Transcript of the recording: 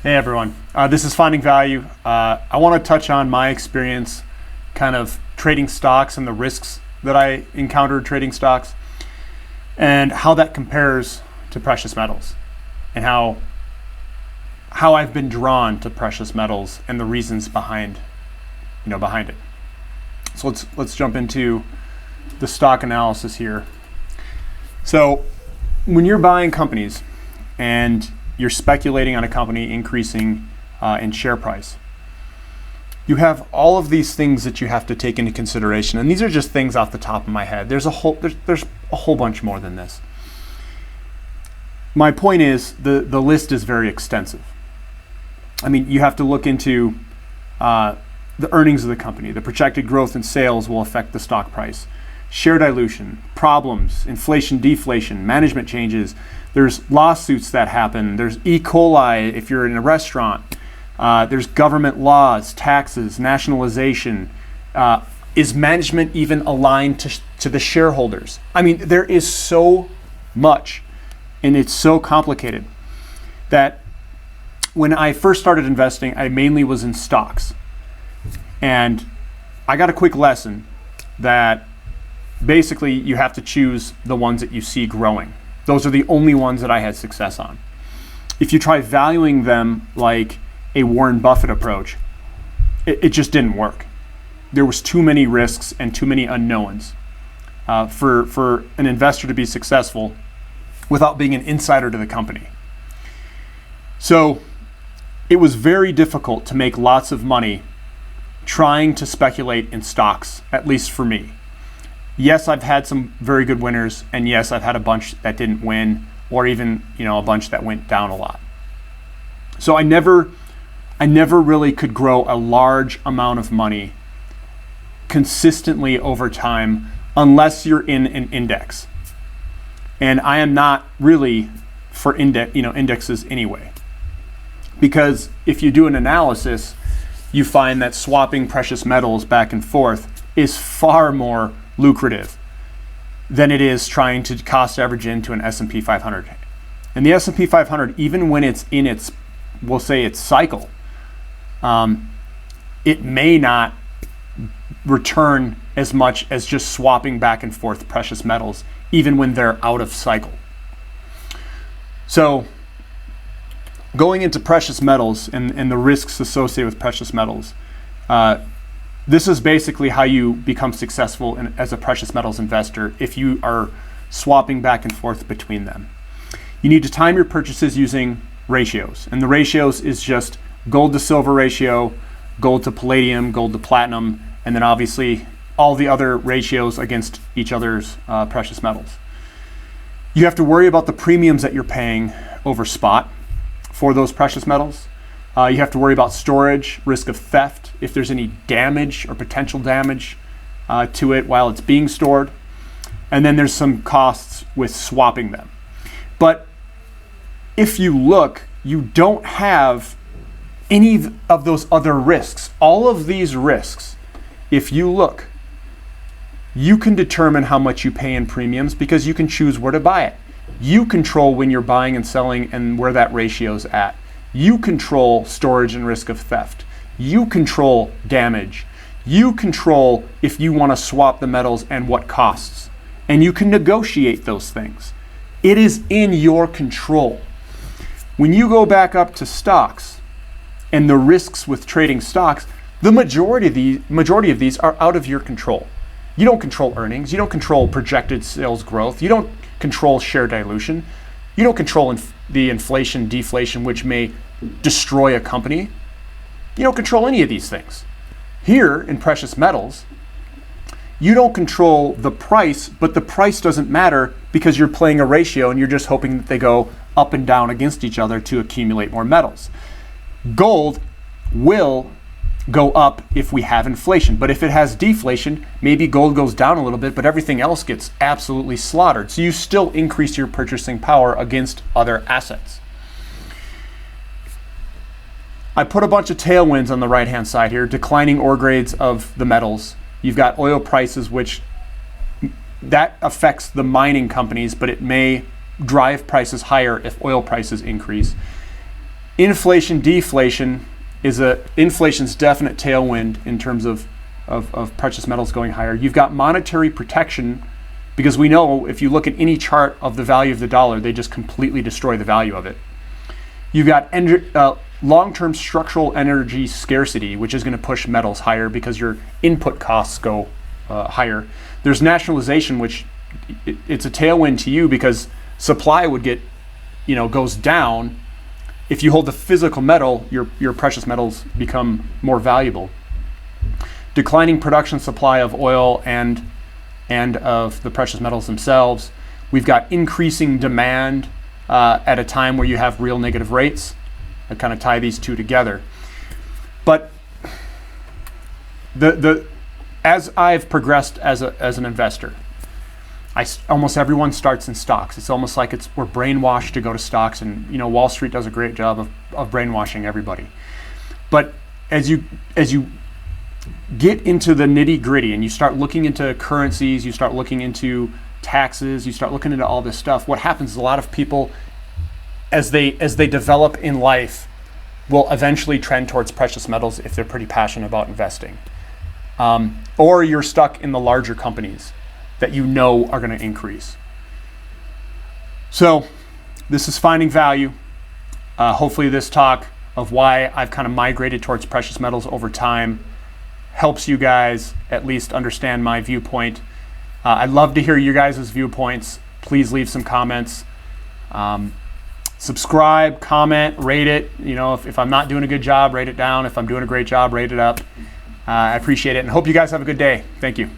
Hey everyone, this is Finding Value. I want to touch on my experience kind of trading stocks and the risks that I encountered trading stocks and how that compares to precious metals and how I've been drawn to precious metals and the reasons behind it. So let's jump into the stock analysis here. So when you're buying companies and you're speculating on a company increasing in share price, you have all of these things that you have to take into consideration, and these are just things off the top of my head. There's a whole bunch more than this. My point is the list is very extensive. I mean, you have to look into the earnings of the company. The projected growth in sales will affect the stock price. Share dilution, problems, inflation, deflation, management changes. There's lawsuits that happen. There's E. coli if you're in a restaurant. There's government laws, taxes, nationalization. Is management even aligned to the shareholders? I mean, there is so much, and it's so complicated that when I first started investing, I mainly was in stocks. And I got a quick lesson that basically you have to choose the ones that you see growing. Those are the only ones that I had success on. If you try valuing them like a Warren Buffett approach, it just didn't work. There was too many risks and too many unknowns for an investor to be successful without being an insider to the company. So it was very difficult to make lots of money trying to speculate in stocks, at least for me. Yes, I've had some very good winners, and yes, I've had a bunch that didn't win, or even a bunch that went down a lot. So I never really could grow a large amount of money consistently over time unless you're in an index. And I am not really for indexes anyway. Because if you do an analysis, you find that swapping precious metals back and forth is far more lucrative than it is trying to cost average into an S&P 500. And the S&P 500, even when it's in its cycle, it may not return as much as just swapping back and forth precious metals, even when they're out of cycle. So going into precious metals and the risks associated with precious metals, this is basically how you become successful as a precious metals investor if you are swapping back and forth between them. You need to time your purchases using ratios. And the ratios is just gold to silver ratio, gold to palladium, gold to platinum, and then obviously all the other ratios against each other's precious metals. You have to worry about the premiums that you're paying over spot for those precious metals. You have to worry about storage, risk of theft, if there's any damage or potential damage to it while it's being stored. And then there's some costs with swapping them. But if you look, you don't have any of those other risks. All of these risks, if you look, you can determine how much you pay in premiums because you can choose where to buy it. You control when you're buying and selling and where that ratio's at. You control storage and risk of theft. You control damage. You control if you want to swap the metals and what costs. And you can negotiate those things. It is in your control. When you go back up to stocks and the risks with trading stocks, the majority of these are out of your control. You don't control earnings. You don't control projected sales growth. You don't control share dilution. You don't control the inflation, deflation, which may destroy a company. You don't control any of these things. Here in precious metals, you don't control the price, but the price doesn't matter because you're playing a ratio and you're just hoping that they go up and down against each other to accumulate more metals. Gold will go up if we have inflation, but if it has deflation, maybe gold goes down a little bit, but everything else gets absolutely slaughtered. So you still increase your purchasing power against other assets. I put a bunch of tailwinds on the right-hand side here, declining ore grades of the metals. You've got oil prices, which that affects the mining companies, but it may drive prices higher if oil prices increase. Inflation, deflation inflation's definite tailwind in terms of precious metals going higher. You've got monetary protection, because we know if you look at any chart of the value of the dollar, they just completely destroy the value of it. You've got long-term structural energy scarcity, which is going to push metals higher because your input costs go higher. There's nationalization, which it's a tailwind to you because supply would get, goes down. If you hold the physical metal, your precious metals become more valuable. Declining production supply of oil and of the precious metals themselves. We've got increasing demand at a time where you have real negative rates. I kind of tie these two together. But as I've progressed as an investor, almost everyone starts in stocks. It's almost like we're brainwashed to go to stocks, and Wall Street does a great job of brainwashing everybody. But as you get into the nitty gritty and you start looking into currencies, you start looking into taxes, you start looking into all this stuff, what happens is a lot of people, as they develop in life, will eventually trend towards precious metals if they're pretty passionate about investing. Or you're stuck in the larger companies that are going to increase. So this is Finding Value. Hopefully this talk of why I've kind of migrated towards precious metals over time helps you guys at least understand my viewpoint. I'd love to hear you guys' viewpoints. Please leave some comments. Subscribe, comment, rate it. If I'm not doing a good job, rate it down. If I'm doing a great job, rate it up. I appreciate it and hope you guys have a good day. Thank you.